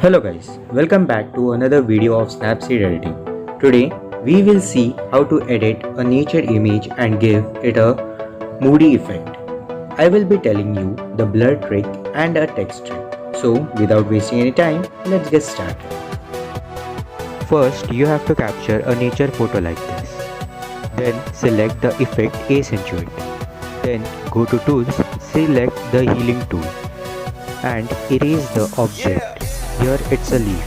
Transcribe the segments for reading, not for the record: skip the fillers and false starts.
Hello guys, welcome back to another video of Snapseed editing. Today we will see how to edit a nature image and give it a moody effect. I will be telling you the blur trick and a text trick. So without wasting any time, let's get started. First you have to capture a nature photo like this. Then select the effect Accentuate. Then go to tools, select the healing tool and erase the object. Here it's a leaf.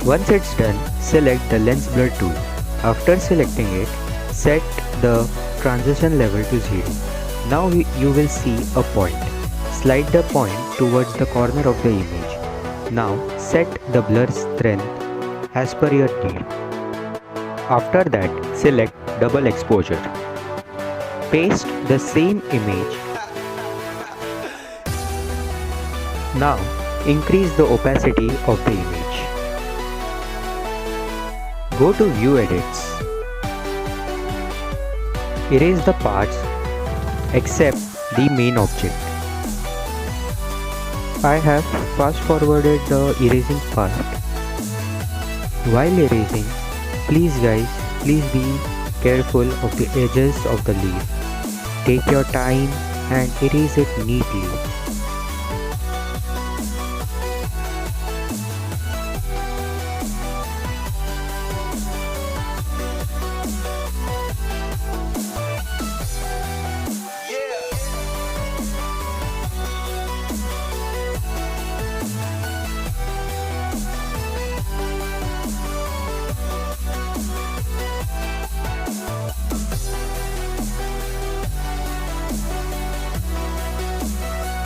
Once it's done, select the lens blur tool. After selecting it, set the transition level to 0. Now you will see a point. Slide the point towards the corner of the image. Now set the blur strength as per your need. After that, select double exposure. Paste the same image. Now increase the opacity of the image. Go to View Edits. Erase the parts except the main object. I have fast forwarded the erasing part. While erasing, please be careful of the edges of the leaf. Take your time and erase it neatly.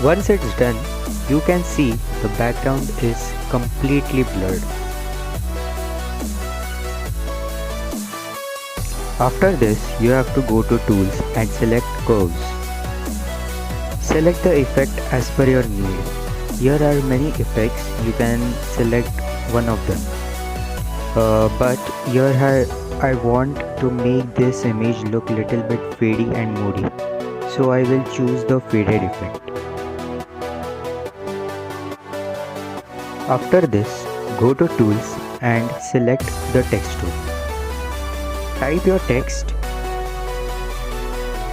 Once it's done, you can see the background is completely blurred. After this, you have to go to Tools and select Curves. Select the effect as per your need. Here are many effects, you can select one of them. But here I want to make this image look little bit fadey and moody. So I will choose the faded effect. After this, go to Tools and select the text tool. Type your text.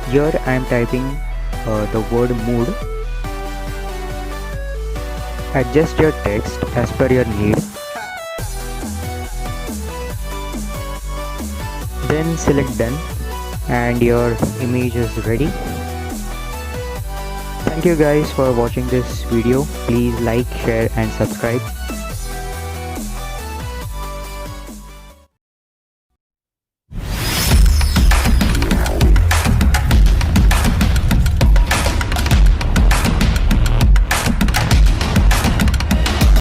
Here I am typing the word mood. Adjust your text as per your need. Then select Done and your image is ready. Thank you guys for watching this video. Please like, share and subscribe.